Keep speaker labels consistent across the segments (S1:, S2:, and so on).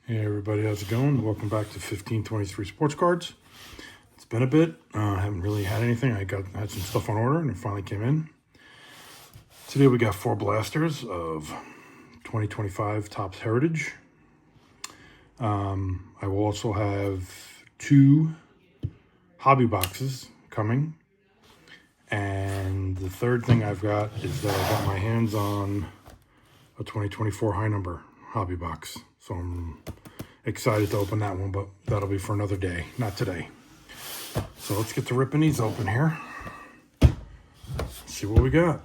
S1: Hey everybody, how's it going? Welcome back to 1523 Sports Cards. It's been a bit. I haven't really had anything. I had some stuff on order and it finally came in. Today we got 4 blasters of 2025 Topps Heritage. I will also have 2 hobby boxes coming. And the third thing I've got is that I got my hands on a 2024 high number hobby box. So I'm excited to open that one, but that'll be for another day, not today. So let's get to ripping these open here. See what we got.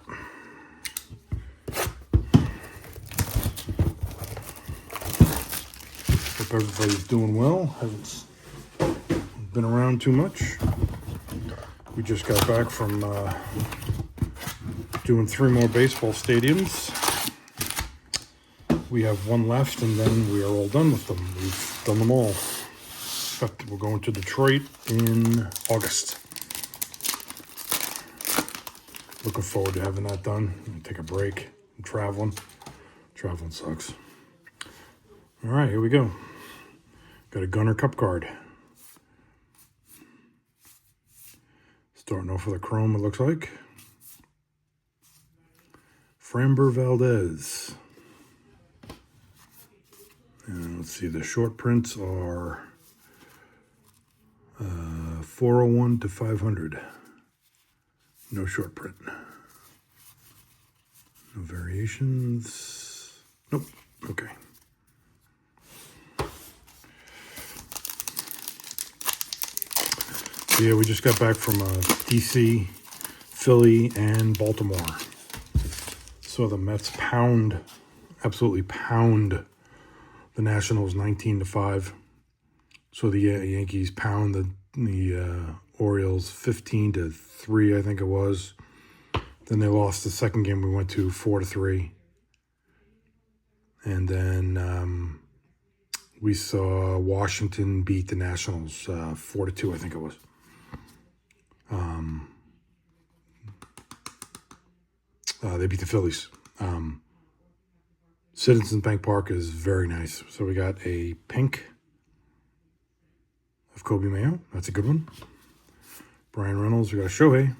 S1: Hope everybody's doing well. Haven't been around too much. We just got back from doing 3 more baseball stadiums. We have 1 left, and then we are all done with them. We've done them all. But we're going to Detroit in August. Looking forward to having that done. Take a break. I'm traveling. Traveling sucks. All right, here we go. Got a Gunnar Cup card. Starting off with a chrome, it looks like. Framber Valdez. And let's see, the short prints are 401 to 500. No short print. No variations. Nope. Okay. So yeah, we just got back from DC, Philly, and Baltimore. Saw the Mets absolutely pound the Nationals 19-5. So the Yankees pound the Orioles 15-3, I think it was. Then they lost the second game. We went to 4-3. And then we saw Washington beat the Nationals 4-2, I think it was. They beat the Phillies. Citizens Bank Park is very nice. So we got a pink of Kobe Mayo. That's a good one. Brian Reynolds. We got Shohei.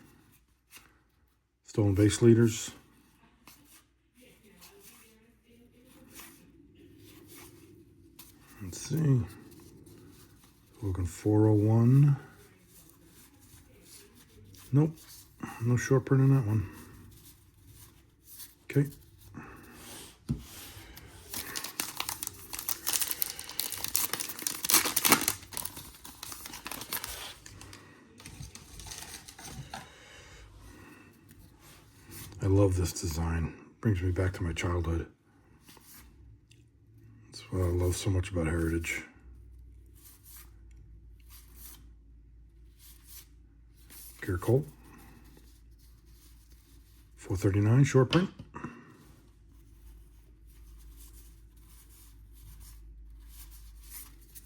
S1: Stolen base leaders. Let's see. Looking 401. Nope. No short print on that one. Okay. I love this design. Brings me back to my childhood. That's what I love so much about Heritage. Garrett Cole. 439 short print.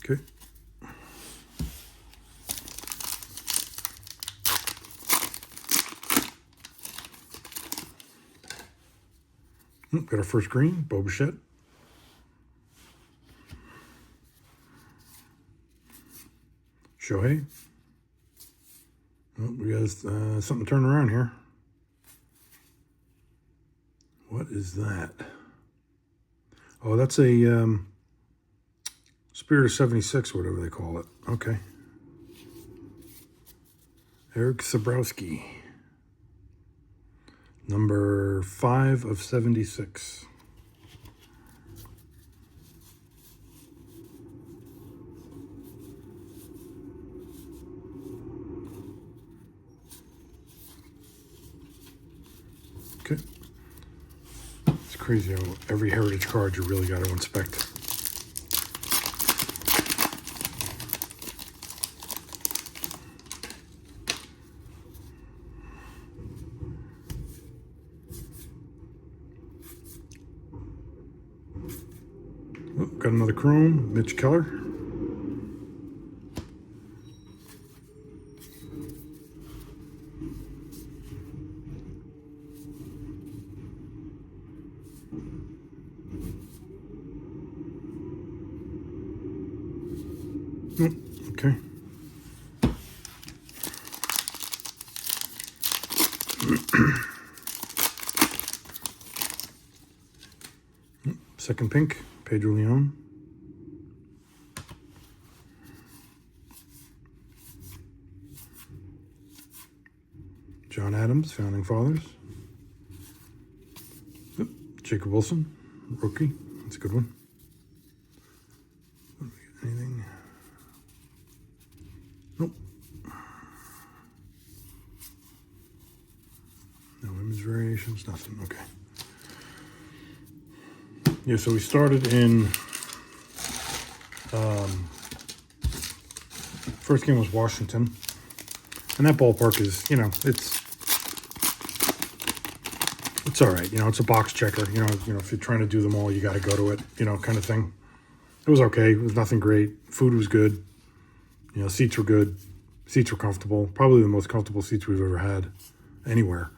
S1: Okay. Got our first green, Bo Bichette. Shohei. Oh, we got something turning around here. What is that? Oh, that's a Spirit of 76, whatever they call it. Okay. Eric Sabrowski. Number 5 of 76. Okay. It's crazy how every Heritage card you really got to inspect. Oh, got another chrome, Mitch Keller. Nope. Okay. Second pink, Pedro Leon. John Adams, Founding Fathers. Yep. Jacob Wilson, rookie. That's a good one. Anything? Nope. No image variations, nothing. Okay. Yeah, so we started in. First game was Washington. And that ballpark is, it's all right. It's a box checker. If you're trying to do them all, you got to go to it, kind of thing. It was okay. It was nothing great. Food was good. Seats were good. Seats were comfortable. Probably the most comfortable seats we've ever had anywhere.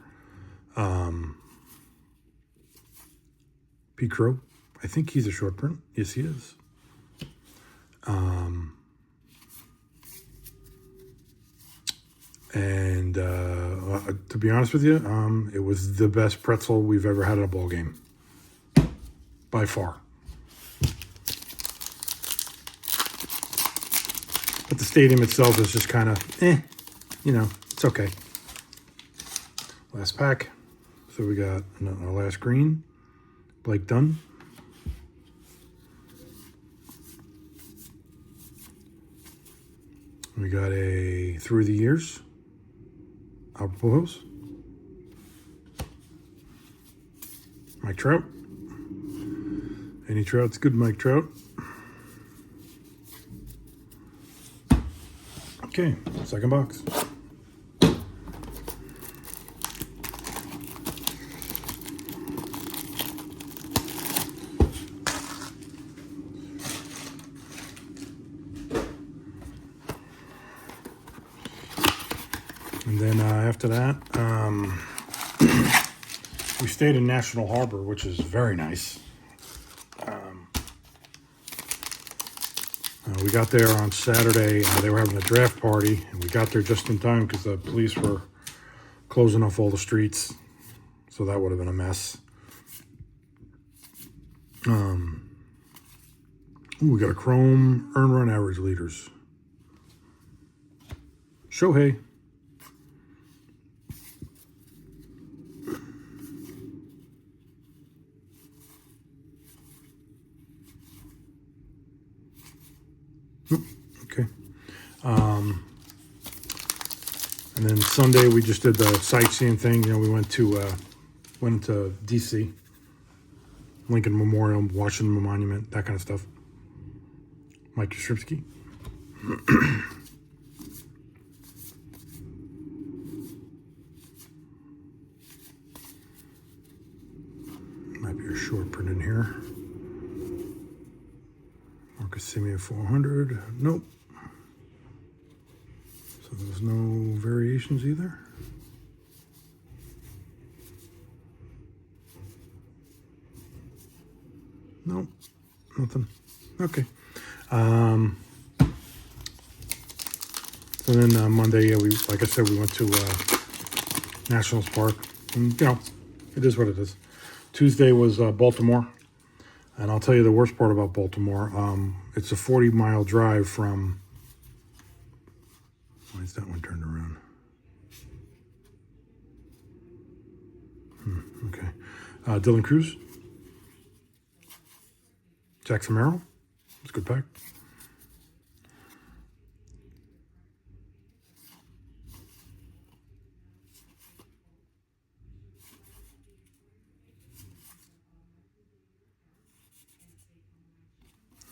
S1: Pete Crow. I think he's a short print. Yes, he is. And to be honest with you, it was the best pretzel we've ever had at a ball game, by far. But the stadium itself is just kind of, it's okay. Last pack. So we got our last green, Blake Dunn. We got a Through the Years, Albert Pujols. Mike Trout. Any Trout's good, Mike Trout. Okay, second box. And then after that, we stayed in National Harbor, which is very nice. We got there on Saturday. They were having a draft party, and we got there just in time because the police were closing off all the streets. So that would have been a mess. We got a Chrome Earn Run Average Leaders. Shohei. Okay. And then Sunday we just did the sightseeing thing. We went to DC, Lincoln Memorial, Washington Monument, that kind of stuff. Mike Yastrzemski. Might be a short print in here. Marcus Semien 400. Nope. So there's no variations either. Nope. Nothing. Okay. So then Monday, like I said, we went to Nationals Park. And, it is what it is. Tuesday was Baltimore. And I'll tell you the worst part about Baltimore. It's a 40-mile drive from... Why is that one turned around? Okay. Dylan Cruz. Jackson Merrill. It's a good pack.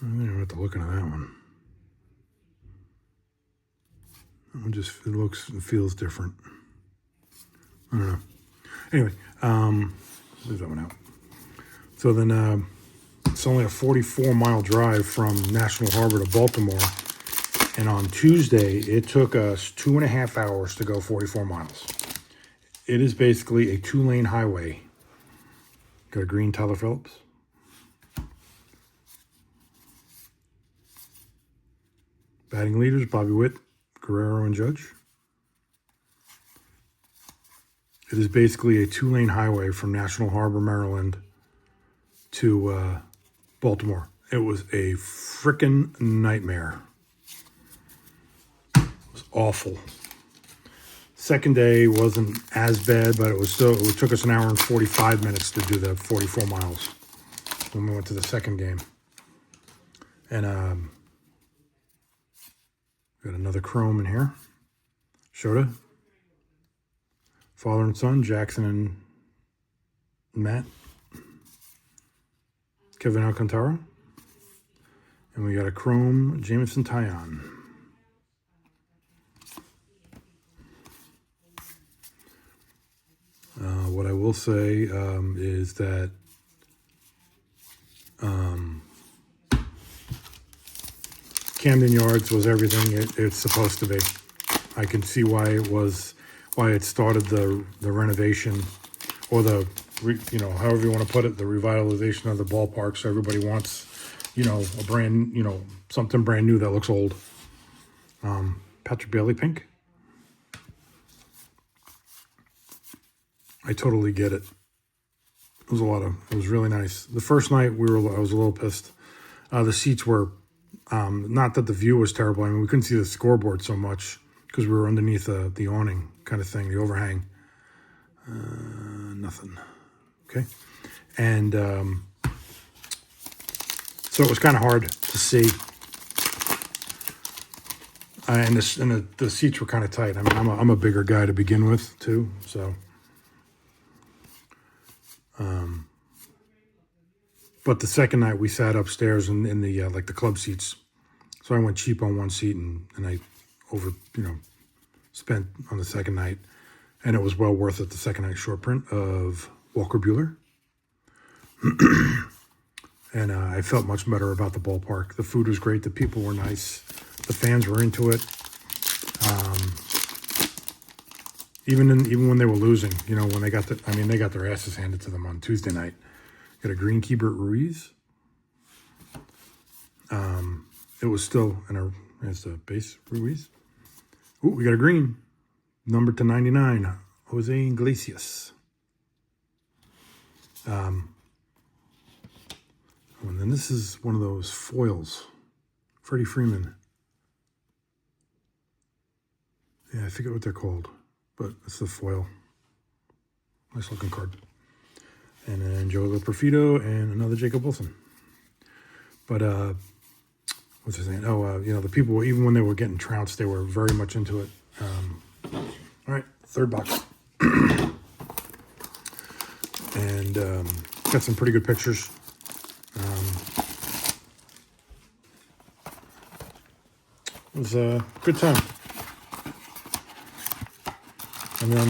S1: I think I'm have to look into that one. That one just it feels different. I don't know. Anyway, leave that one out. So then it's only a 44-mile drive from National Harbor to Baltimore. And on Tuesday, it took us 2.5 hours to go 44 miles. It is basically a 2-lane highway. Got a green Tyler Phillips. Batting leaders, Bobby Witt, Guerrero, and Judge. It is basically a 2-lane highway from National Harbor, Maryland to Baltimore. It was a frickin' nightmare. It was awful. Second day wasn't as bad, but it took us an hour and 45 minutes to do the 44 miles when we went to the second game. And got another Chrome in here. Shota. Father and son, Jackson and Matt. Kevin Alcantara. And we got a Chrome, Jameson Taillon. What I will say is that Camden Yards was everything it's supposed to be. I can see why it started the renovation, or however you want to put it, the revitalization of the ballpark. So everybody wants, a brand, something brand new that looks old. Patrick Bailey pink. I totally get it. It was really nice. The first night I was a little pissed. The seats were, not that the view was terrible. I mean, we couldn't see the scoreboard so much because we were underneath the awning kind of thing, the overhang. Nothing. Okay. And so it was kind of hard to see. And the seats were kind of tight. I mean, I'm a bigger guy to begin with too, so. But the second night we sat upstairs in the like the club seats, so I went cheap on one seat and I spent on the second night, and it was well worth it. The second night short print of Walker Buehler, and I felt much better about the ballpark. The food was great. The people were nice. The fans were into it. Even when they were losing, when they got their asses handed to them on Tuesday night. Got a green Keibert Ruiz. It was still as the base Ruiz. Ooh, we got a green. Number to 99, Jose Iglesias. And then this is one of those foils. Freddie Freeman. Yeah, I forget what they're called, but it's the foil. Nice looking card. And then Joe Loperfido and another Jacob Wilson. But what's his name? The people, even when they were getting trounced, they were very much into it. All right, third box. And got some pretty good pictures. It was a good time. And then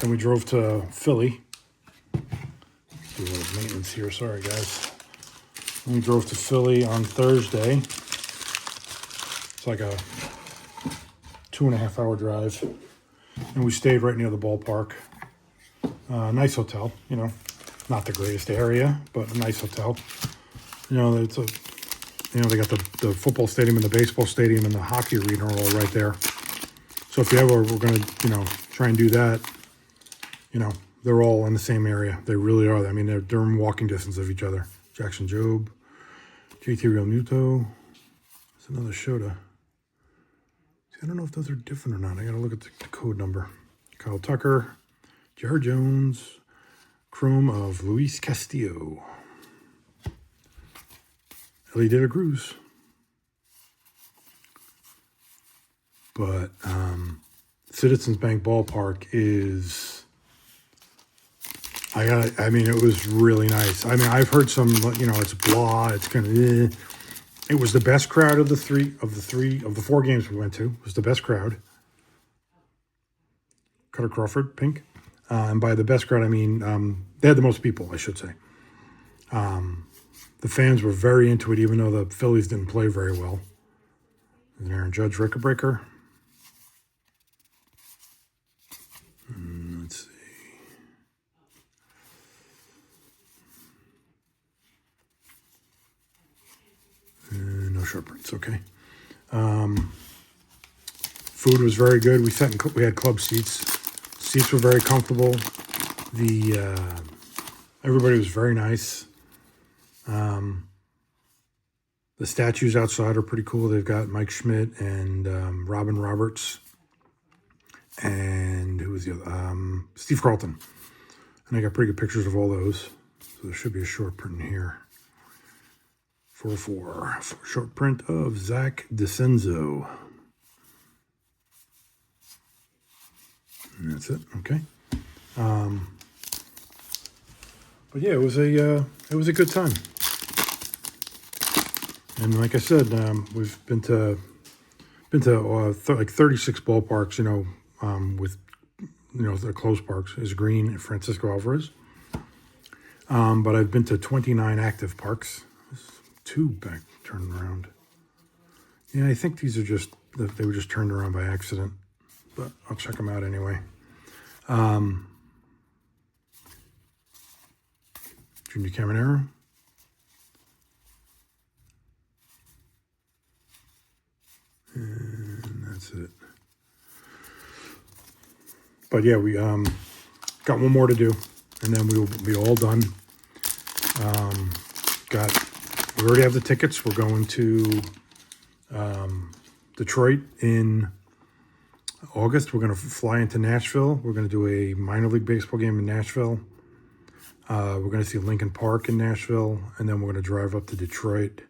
S1: then we drove to Philly. Do a little maintenance here, sorry guys. And we drove to Philly on Thursday. It's like a 2.5 hour drive. And we stayed right near the ballpark. Nice hotel, not the greatest area, but a nice hotel. They got the football stadium and the baseball stadium and the hockey arena are all right there. So if you ever were going to, try and do that, they're all in the same area. They really are. I mean, they're in walking distance of each other. Jackson Jobe, JT Realmuto. There's another Shota. See, I don't know if those are different or not. I got to look at the code number. Kyle Tucker, Jared Jones, Chrome of Luis Castillo. Ellie De La Cruz. But Citizens Bank Ballpark is... it was really nice. I mean, I've heard some, it's blah, it's kind of, It was the best crowd of the 4 games we went to. It was the best crowd. Cutter Crawford, pink. And by the best crowd, I mean, they had the most people, I should say. The fans were very into it, even though the Phillies didn't play very well. And Aaron Judge, record breaker. Let's see. No short prints, okay? Food was very good. We had club seats. Seats were very comfortable. Everybody was very nice. The statues outside are pretty cool. They've got Mike Schmidt and Robin Roberts, and who was the other? Steve Carlton. And I got pretty good pictures of all those. So there should be a short print in here. 404, short print of Zach DeCenzo. And that's it. Okay. But yeah, it was a good time. And like I said, we've been to like 36 ballparks. With the closed parks is Green and Francisco Alvarez. But I've been to 29 active parks. There's 2 back turned around. Yeah, I think they were just turned around by accident. But I'll check them out anyway. Junior Caminero. And that's it. But yeah, we got one more to do, and then we will be all done. We already have the tickets. We're going to Detroit in August. We're going to fly into Nashville. We're going to do a minor league baseball game in Nashville. We're going to see Lincoln Park in Nashville, and then we're going to drive up to Detroit.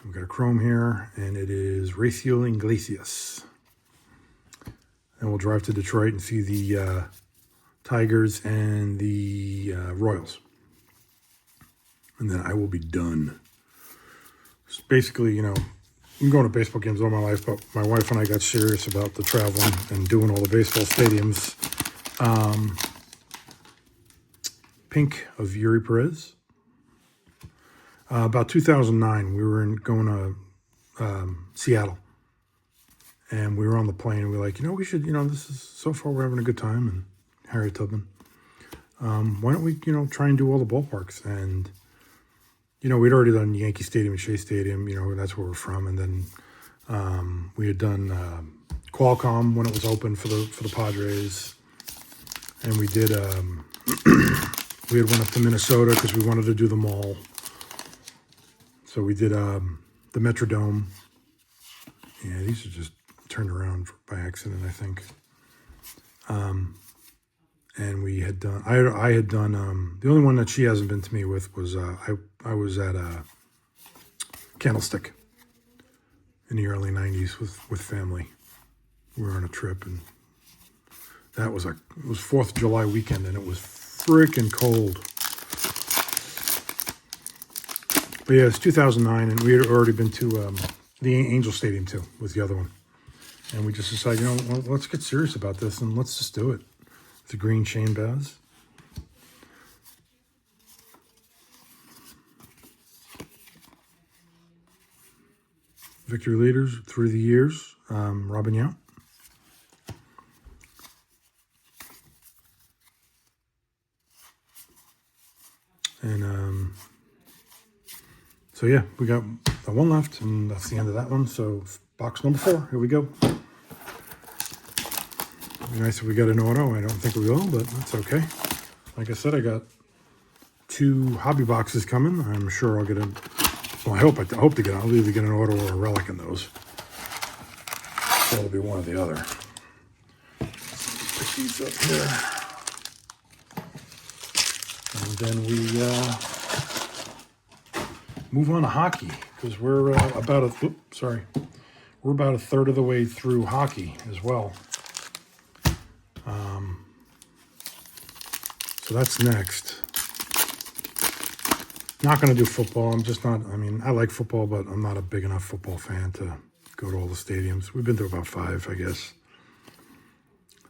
S1: We've got a chrome here, and it is Raciel Iglesias. And we'll drive to Detroit and see the Tigers and the Royals. And then I will be done. It's basically, I've been going to baseball games all my life, but my wife and I got serious about the traveling and doing all the baseball stadiums. Pink of Yuri Perez. About 2009, we were going to Seattle. And we were on the plane, and we were like, we should, this is, so far we're having a good time. And Harriet Tubman, why don't we, try and do all the ballparks? And, we'd already done Yankee Stadium and Shea Stadium, that's where we're from. And then we had done Qualcomm when it was open for the Padres. And we did, we had went up to Minnesota because we wanted to do the mall. So we did the Metrodome. Yeah, these are just turned around by accident, I think. And we had done, I had done, the only one that she hasn't been to me with was, I was at Candlestick in the early 90s with family. We were on a trip, and it was 4th of July weekend, and it was freaking cold. But yeah, it's 2009, and we had already been to the Angel Stadium too, was the other one. And we just decided, let's get serious about this, and let's just do it. The green Shane Baz. Victory leaders through the years, Robin Yount. And so yeah, we got the one left, and that's the end of that one. So box number 4, here we go. It'd be nice if we got an auto. I don't think we will, but that's okay. Like I said, I got 2 hobby boxes coming. I'm sure I'll get a. Well, I hope to get. I'll either get an auto or a relic in those. So it'll be one or the other. Pick these up here, and then we move on to hockey, because we're we're about a third of the way through hockey as well. So that's next. Not going to do football. I'm just not, I like football, but I'm not a big enough football fan to go to all the stadiums. We've been to about 5, I guess.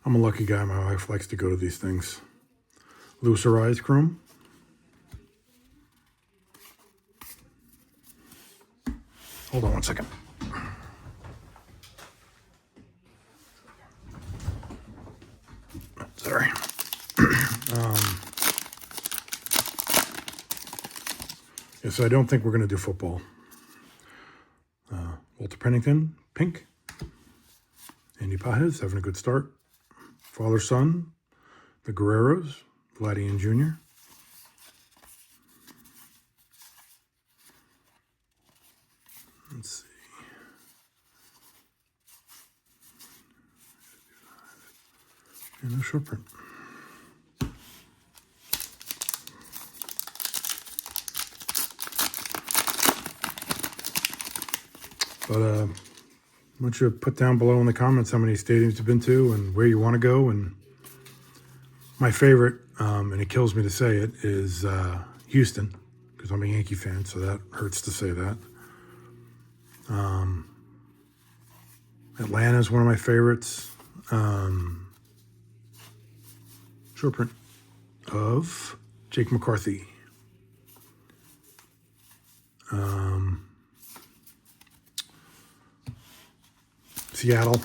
S1: I'm a lucky guy. My wife likes to go to these things. Luis Arraez Chrome. Hold on one second. Sorry. Yeah, so I don't think we're going to do football. Walter Pennington, pink. Andy Pajes having a good start. Father-son, the Guerreros, Vladdy Jr. Let's see. And no short print. But why don't you put down below in the comments how many stadiums you've been to and where you want to go. And my favorite, and it kills me to say it, is Houston, because I'm a Yankee fan, so that hurts to say that. Atlanta is one of my favorites. Short print of Jake McCarthy. Seattle,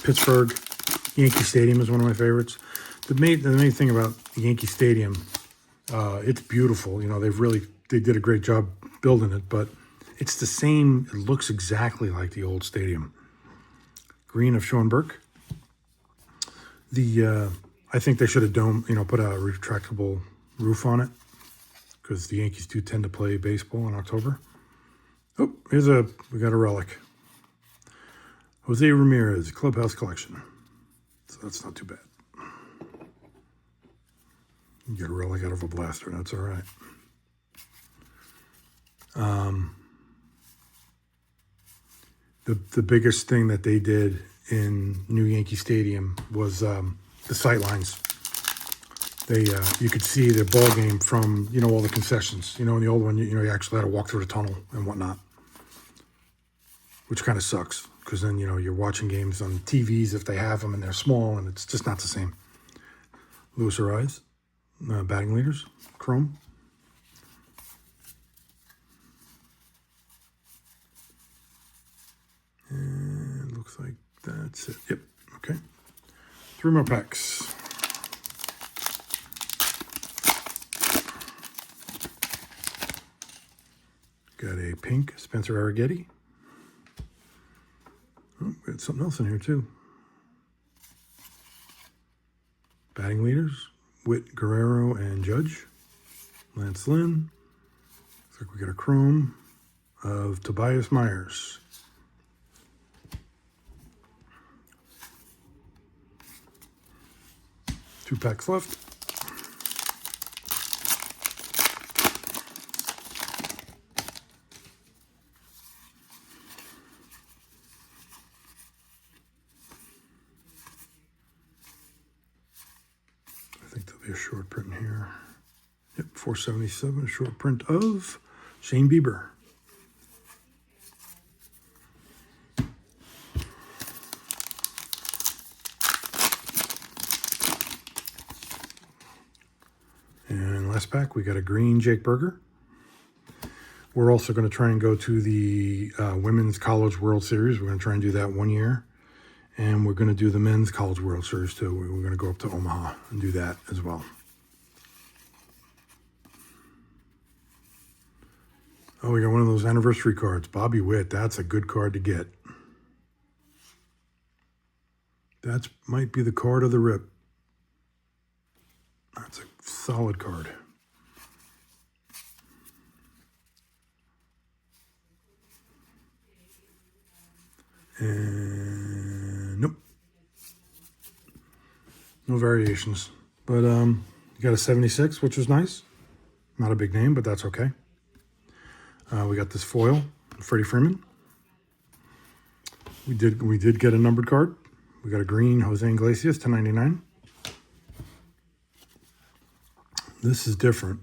S1: Pittsburgh, Yankee Stadium is one of my favorites. The main thing about Yankee Stadium, it's beautiful. You know, they did a great job building it, but it's the same. It looks exactly like the old stadium. Green of Sean Burke. I think they should have put a retractable roof on it, because the Yankees do tend to play baseball in October. Oh, we got a relic. Jose Ramirez, Clubhouse Collection. So that's not too bad. You get a relic out of a blaster, that's all right. The biggest thing that they did in New Yankee Stadium was the sight lines. You could see the ball game from all the concessions. In the old one, you actually had to walk through the tunnel and whatnot, which kind of sucks, because then you're watching games on TVs if they have them and they're small, and it's just not the same. Luis Ariz, batting leaders, chrome. And looks like that's it. Yep. Okay. 3 more packs. Got a pink Spencer Arrighetti. Oh, we got something else in here too. Batting leaders, Witt, Guerrero, and Judge. Lance Lynn. Looks like we got a chrome of Tobias Myers. Two packs left. I think there'll be a short print here. Yep, 477, short print of Shane Bieber. And last pack, we got a green Jake Burger. We're also going to try and go to the Women's College World Series. We're going to try and do that 1 year. And we're going to do the Men's College World Series too. We're going to go up to Omaha and do that as well. Oh, we got one of those anniversary cards. Bobby Witt, that's a good card to get. That might be the card of the rip. That's a solid card. And nope. No variations. But you got a 76, which was nice. Not a big name, but that's okay. We got this foil, Freddie Freeman. We did get a numbered card. We got a green Jose Iglesias, 1099. This is different.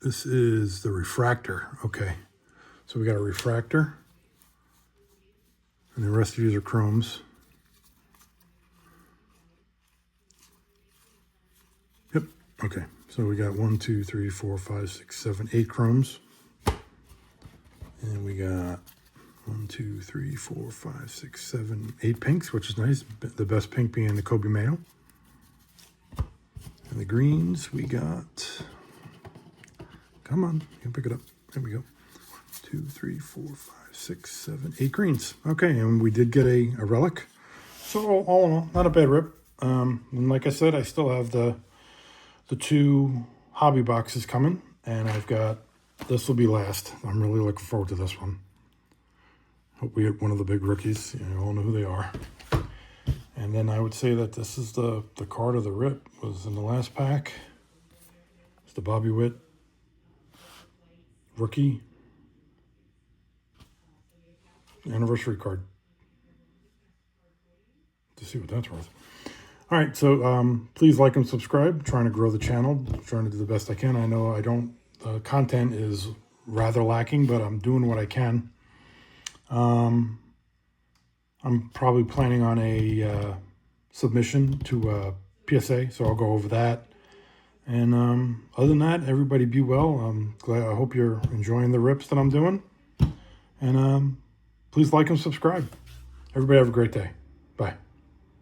S1: This is the refractor. Okay. So we got a refractor. And the rest of these are chromes. Yep. Okay. So we got 1, 2, 3, 4, 5, 6, 7, 8 chromes. And we got 1, 2, 3, 4, 5, 6, 7, 8 pinks, which is nice. The best pink being the Kobe Mayo. And the greens, we got, come on, you can pick it up. There we go. 2, 3, 4, 5, 6, 7, 8 greens. Okay, and we did get a relic. So all in all, not a bad rip. And like I said, I still have the 2 hobby boxes coming, and I've got, this will be last. I'm really looking forward to this one. Hope we get one of the big rookies. You all know who they are. And then I would say that this is the card of the rip. Was in the last pack. It's the Bobby Witt rookie anniversary card. To see what that's worth. All right, so please like and subscribe. I'm trying to grow the channel. I'm trying to do the best I can. I know the content is rather lacking, but I'm doing what I can. I'm probably planning on a submission to PSA, so I'll go over that. And other than that, everybody be well. I hope you're enjoying the rips that I'm doing. And please like and subscribe. Everybody have a great day.